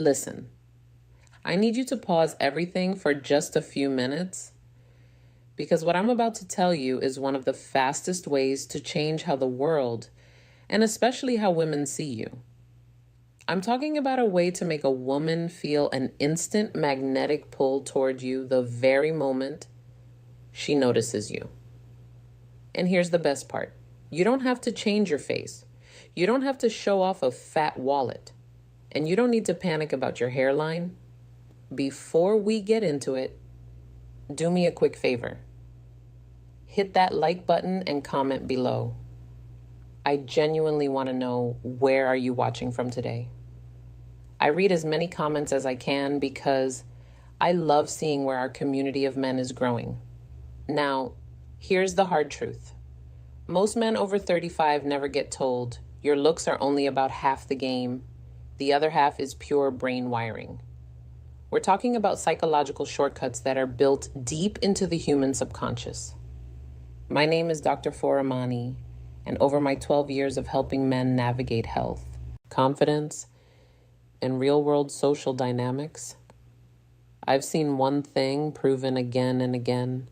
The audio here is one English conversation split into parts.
Listen, I need you to pause everything for just a few minutes because what I'm about to tell you is one of the fastest ways to change how the world, and especially how women see you. I'm talking about a way to make a woman feel an instant magnetic pull toward you the very moment she notices you. And here's the best part. You don't have to change your face. You don't have to show off a fat wallet. And you don't need to panic about your hairline. Before we get into it, do me a quick favor. Hit that like button and comment below. I genuinely want to know, where are you watching from today? I read as many comments as I can because I love seeing where our community of men is growing. Now, here's the hard truth. Most men over 35 never get told, your looks are only about half the game. The other half is pure brain wiring. We're talking about psychological shortcuts that are built deep into the human subconscious. My name is Dr. Foramani, and over my 12 years of helping men navigate health, confidence, and real-world social dynamics, I've seen one thing proven again and again.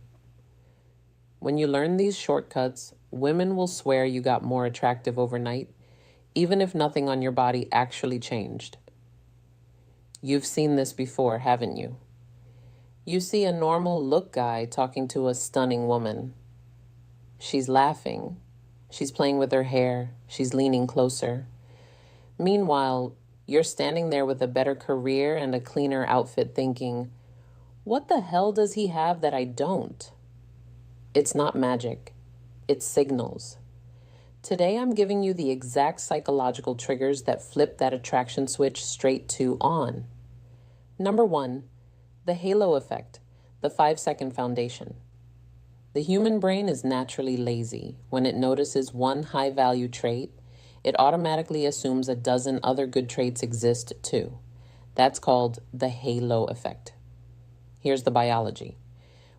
When you learn these shortcuts, women will swear you got more attractive overnight, even if nothing on your body actually changed. You've seen this before, haven't you? You see a normal look guy talking to a stunning woman. She's laughing. She's playing with her hair. She's leaning closer. Meanwhile, you're standing there with a better career and a cleaner outfit thinking, what the hell does he have that I don't? It's not magic. It's signals. Today, I'm giving you the exact psychological triggers that flip that attraction switch straight to on. Number 1, the halo effect, the 5-second foundation. The human brain is naturally lazy. When it notices one high-value trait, it automatically assumes a dozen other good traits exist too. That's called the halo effect. Here's the biology.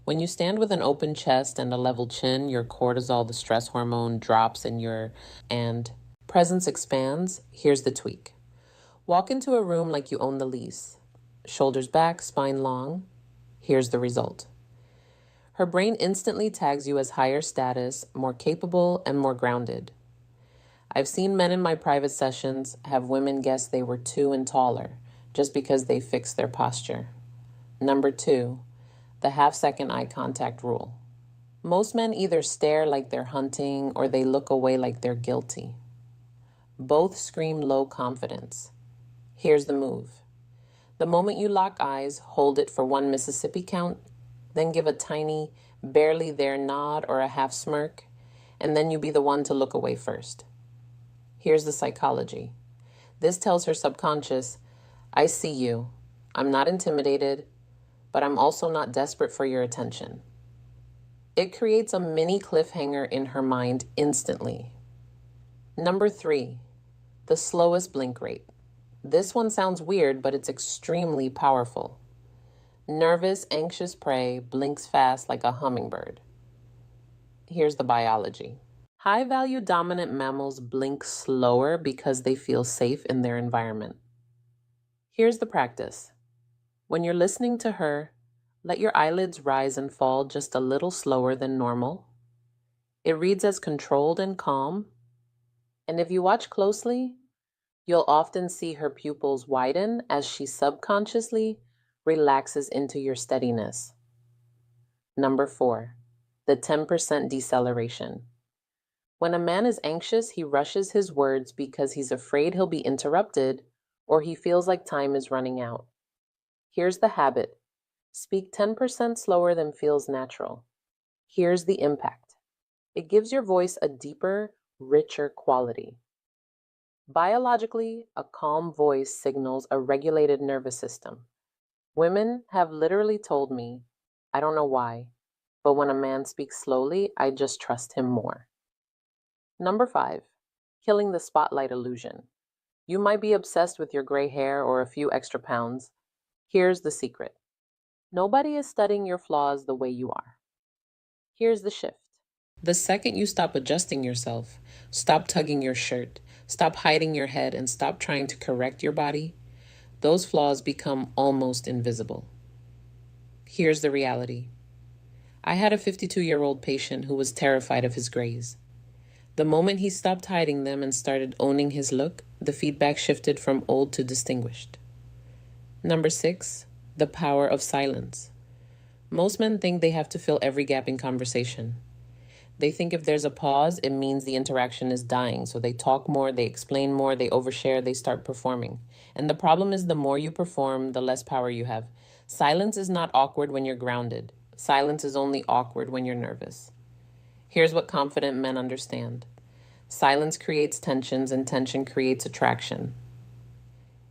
When you stand with an open chest and a level chin, your cortisol, the stress hormone, drops and presence expands. Here's the tweak. Walk into a room like you own the lease. Shoulders back, spine long. Here's the result. Her brain instantly tags you as higher status, more capable, and more grounded. I've seen men in my private sessions have women guess they were 2 and taller just because they fixed their posture. Number 2, the half-second eye contact rule. Most men either stare like they're hunting or they look away like they're guilty. Both scream low confidence. Here's the move. The moment you lock eyes, hold it for 1 Mississippi count, then give a tiny, barely there nod or a half smirk, and then you be the one to look away first. Here's the psychology. This tells her subconscious, I see you. I'm not intimidated, but I'm also not desperate for your attention. It creates a mini cliffhanger in her mind instantly. Number 3, the slowest blink rate. This one sounds weird, but it's extremely powerful. Nervous, anxious prey blinks fast like a hummingbird. Here's the biology. High-value dominant mammals blink slower because they feel safe in their environment. Here's the practice. When you're listening to her, let your eyelids rise and fall just a little slower than normal. It reads as controlled and calm. And if you watch closely, you'll often see her pupils widen as she subconsciously relaxes into your steadiness. Number 4, the 10% deceleration. When a man is anxious, he rushes his words because he's afraid he'll be interrupted or he feels like time is running out. Here's the habit. Speak 10% slower than feels natural. Here's the impact. It gives your voice a deeper, richer quality. Biologically, a calm voice signals a regulated nervous system. Women have literally told me, I don't know why, but when a man speaks slowly, I just trust him more. Number 5, killing the spotlight illusion. You might be obsessed with your gray hair or a few extra pounds. Here's the secret. Nobody is studying your flaws the way you are. Here's the shift. The second you stop adjusting yourself, stop tugging your shirt, stop hiding your head, and stop trying to correct your body, those flaws become almost invisible. Here's the reality. I had a 52-year-old patient who was terrified of his grays. The moment he stopped hiding them and started owning his look, the feedback shifted from old to distinguished. Number 6, the power of silence. Most men think they have to fill every gap in conversation. They think if there's a pause, it means the interaction is dying. So they talk more, they explain more, they overshare, they start performing. And the problem is the more you perform, the less power you have. Silence is not awkward when you're grounded. Silence is only awkward when you're nervous. Here's what confident men understand. Silence creates tensions, and tension creates attraction.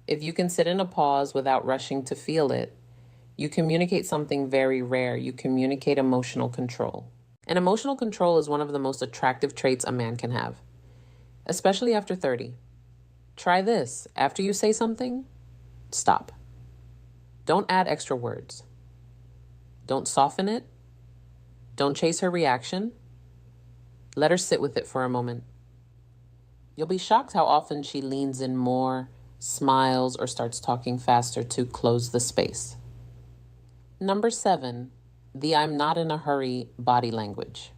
If you can sit in a pause without rushing to feel it, you communicate something very rare. You communicate emotional control. And emotional control is one of the most attractive traits a man can have, especially after 30. Try this. After you say something, stop. Don't add extra words. Don't soften it. Don't chase her reaction. Let her sit with it for a moment. You'll be shocked how often she leans in more, smiles, or starts talking faster to close the space. Number 7, the I'm not in a hurry body language.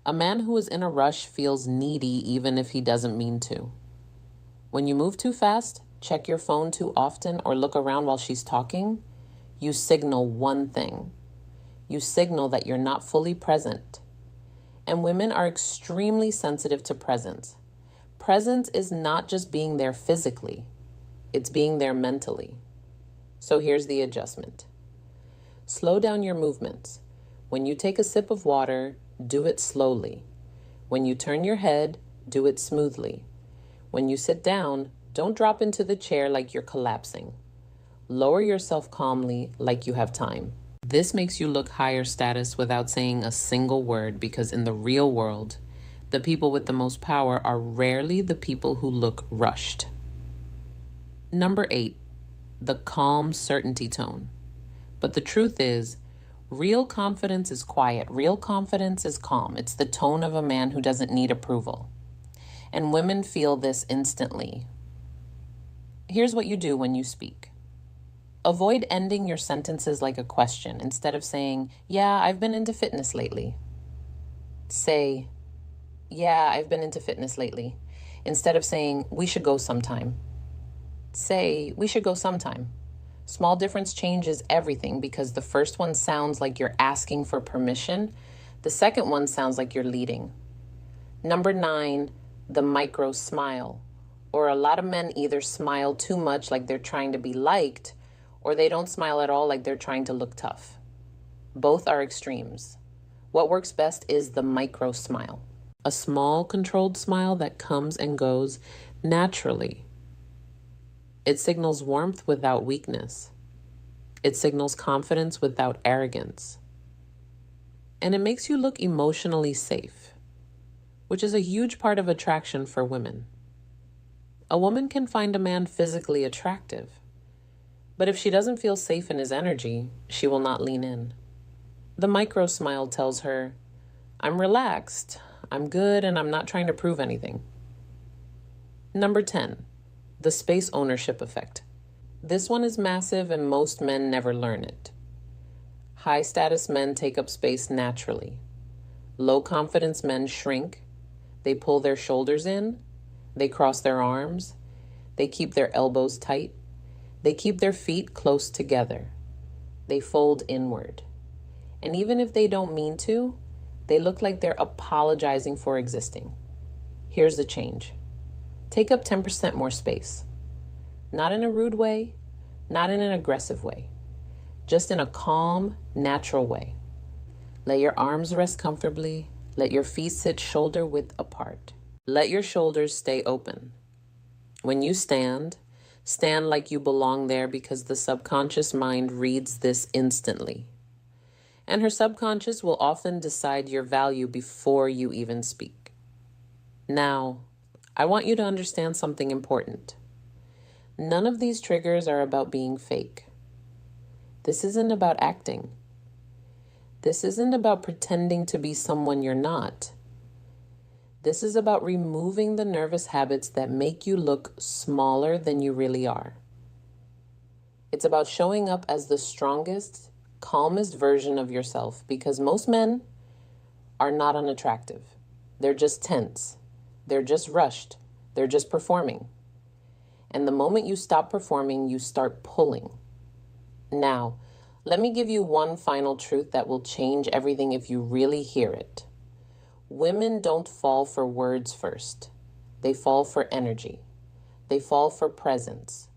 A man who is in a rush feels needy even if he doesn't mean to. When you move too fast, check your phone too often, or look around while she's talking, you signal one thing. You signal that you're not fully present. And women are extremely sensitive to presence. Presence is not just being there physically, it's being there mentally. So here's the adjustment. Slow down your movements. When you take a sip of water, do it slowly. When you turn your head, do it smoothly. When you sit down, don't drop into the chair like you're collapsing. Lower yourself calmly like you have time. This makes you look higher status without saying a single word, because in the real world, the people with the most power are rarely the people who look rushed. Number 8, the calm certainty tone. But the truth is, real confidence is quiet. Real confidence is calm. It's the tone of a man who doesn't need approval. And women feel this instantly. Here's what you do when you speak. Avoid ending your sentences like a question. Instead of saying, yeah, I've been into fitness lately. Say, yeah, I've been into fitness lately. Instead of saying, we should go sometime. Say, we should go sometime. Small difference changes everything, because the first one sounds like you're asking for permission. The second one sounds like you're leading. Number 9, the micro smile. Or a lot of men either smile too much like they're trying to be liked, or they don't smile at all like they're trying to look tough. Both are extremes. What works best is the micro smile. A small, controlled smile that comes and goes naturally. It signals warmth without weakness. It signals confidence without arrogance. And it makes you look emotionally safe, which is a huge part of attraction for women. A woman can find a man physically attractive, but if she doesn't feel safe in his energy, she will not lean in. The micro smile tells her, I'm relaxed, I'm good, and I'm not trying to prove anything. Number 10. The space ownership effect. This one is massive, and most men never learn it. High status men take up space naturally. Low confidence men shrink. They pull their shoulders in. They cross their arms. They keep their elbows tight. They keep their feet close together. They fold inward. And even if they don't mean to, they look like they're apologizing for existing. Here's the change. Take up 10% more space. Not in a rude way, not in an aggressive way, just in a calm, natural way. Let your arms rest comfortably. Let your feet sit shoulder width apart. Let your shoulders stay open. When you stand like you belong there, because the subconscious mind reads this instantly. And her subconscious will often decide your value before you even speak. Now, I want you to understand something important. None of these triggers are about being fake. This isn't about acting. This isn't about pretending to be someone you're not. This is about removing the nervous habits that make you look smaller than you really are. It's about showing up as the strongest, calmest version of yourself, because most men are not unattractive. They're just tense. They're just rushed. They're just performing. And the moment you stop performing, you start pulling. Now, let me give you one final truth that will change everything if you really hear it. Women don't fall for words first. They fall for energy. They fall for presence.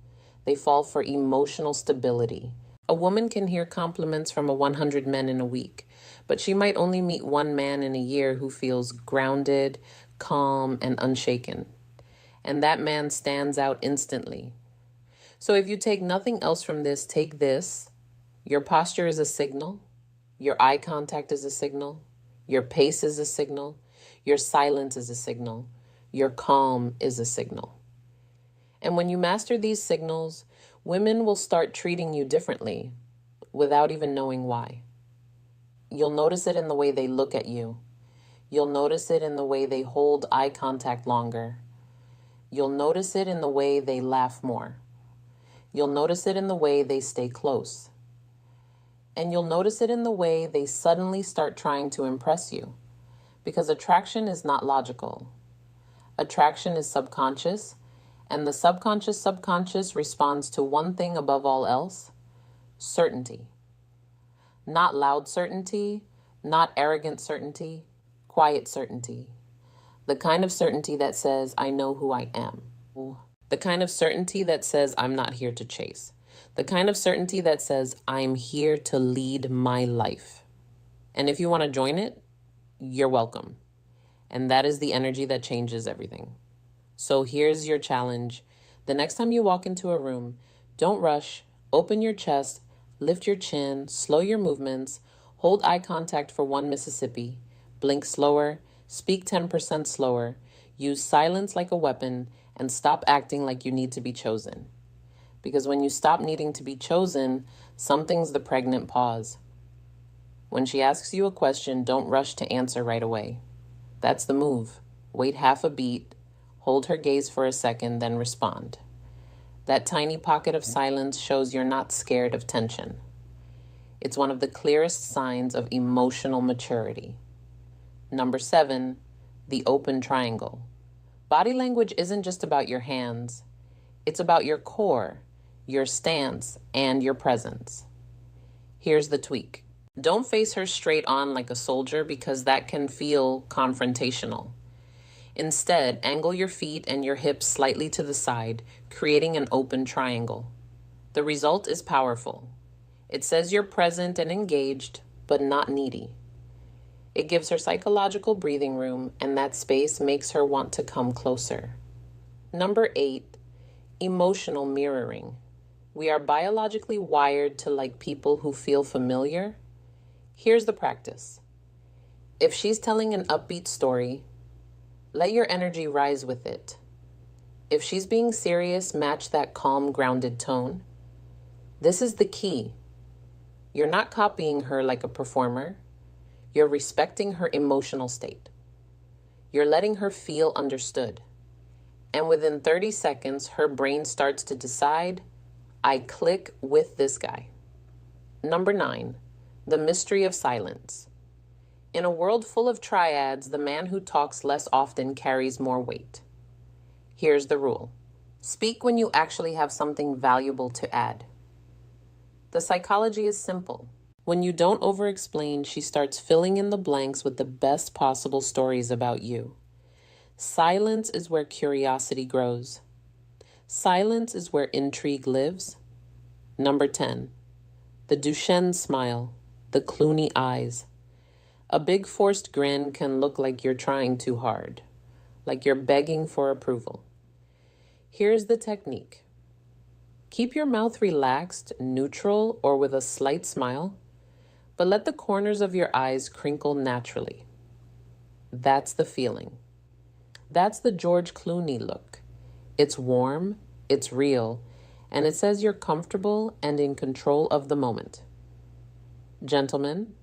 They fall for emotional stability. A woman can hear compliments from 100 men in a week, but she might only meet one man in a year who feels grounded, calm, and unshaken. And that man stands out instantly. So if you take nothing else from this, take this. Your posture is a signal. Your eye contact is a signal. Your pace is a signal. Your silence is a signal. Your calm is a signal. And when you master these signals, women will start treating you differently without even knowing why. You'll notice it in the way they look at you. You'll notice it in the way they hold eye contact longer. You'll notice it in the way they laugh more. You'll notice it in the way they stay close. And you'll notice it in the way they suddenly start trying to impress you. Because attraction is not logical. Attraction is subconscious, and the subconscious responds to one thing above all else: certainty. Not loud certainty, not arrogant certainty, quiet certainty. The kind of certainty that says, I know who I am. The kind of certainty that says, I'm not here to chase. The kind of certainty that says, I'm here to lead my life. And if you want to join it, you're welcome. And that is the energy that changes everything. So here's your challenge. The next time you walk into a room, don't rush, open your chest, lift your chin, slow your movements, hold eye contact for 1 Mississippi, blink slower, speak 10% slower, use silence like a weapon, and stop acting like you need to be chosen. Because when you stop needing to be chosen, something's the pregnant pause. When she asks you a question, don't rush to answer right away. That's the move. Wait half a beat, hold her gaze for a second, then respond. That tiny pocket of silence shows you're not scared of tension. It's one of the clearest signs of emotional maturity. Number 7, the open triangle. Body language isn't just about your hands. It's about your core, your stance, and your presence. Here's the tweak. Don't face her straight on like a soldier, because that can feel confrontational. Instead, angle your feet and your hips slightly to the side, creating an open triangle. The result is powerful. It says you're present and engaged, but not needy. It gives her psychological breathing room, and that space makes her want to come closer. Number 8, emotional mirroring. We are biologically wired to like people who feel familiar. Here's the practice. If she's telling an upbeat story, let your energy rise with it. If she's being serious, match that calm, grounded tone. This is the key. You're not copying her like a performer. You're respecting her emotional state. You're letting her feel understood. And within 30 seconds, her brain starts to decide, I click with this guy. Number 9, the mystery of silence. In a world full of triads, the man who talks less often carries more weight. Here's the rule. Speak when you actually have something valuable to add. The psychology is simple. When you don't over-explain, she starts filling in the blanks with the best possible stories about you. Silence is where curiosity grows. Silence is where intrigue lives. Number 10, the Duchenne smile, the Clooney eyes. A big forced grin can look like you're trying too hard, like you're begging for approval. Here's the technique. Keep your mouth relaxed, neutral, or with a slight smile, but let the corners of your eyes crinkle naturally. That's the feeling. That's the George Clooney look. It's warm, it's real, and it says you're comfortable and in control of the moment. Gentlemen,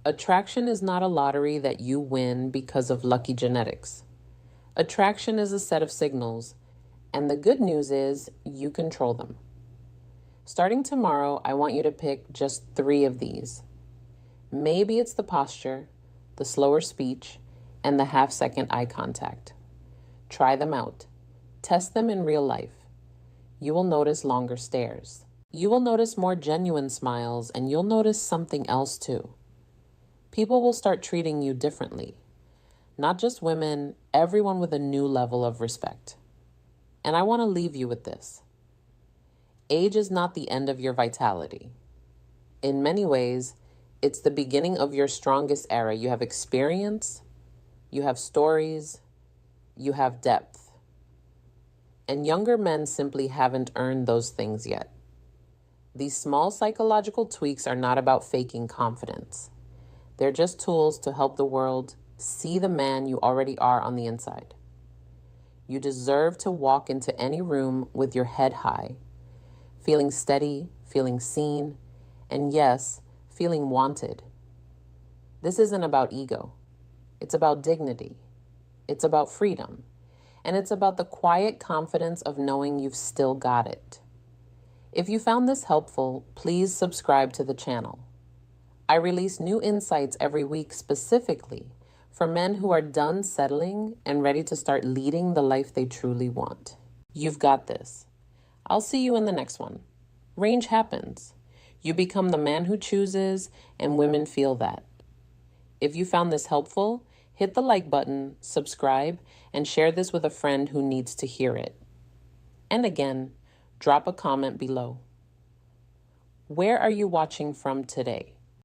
attraction is not a lottery that you win because of lucky genetics. Attraction is a set of signals, and the good news is you control them. Starting tomorrow, I want you to pick just 3 of these. Maybe it's the posture, the slower speech, and the half-second eye contact. Try them out. Test them in real life. You will notice longer stares. You will notice more genuine smiles, and you'll notice something else too. People will start treating you differently. Not just women, everyone with a new level of respect. And I want to leave you with this. Age is not the end of your vitality. In many ways, it's the beginning of your strongest era. You have experience, you have stories, you have depth. And younger men simply haven't earned those things yet. These small psychological tweaks are not about faking confidence. They're just tools to help the world see the man you already are on the inside. You deserve to walk into any room with your head high, feeling steady, feeling seen, and yes, feeling wanted. This isn't about ego. It's about dignity. It's about freedom. And it's about the quiet confidence of knowing you've still got it. If you found this helpful, please subscribe to the channel. I release new insights every week specifically for men who are done settling and ready to start leading the life they truly want. You've got this. I'll see you in the next one. Range happens. You become the man who chooses, and women feel that. If you found this helpful, hit the like button, subscribe, and share this with a friend who needs to hear it. And again, drop a comment below. Where are you watching from today?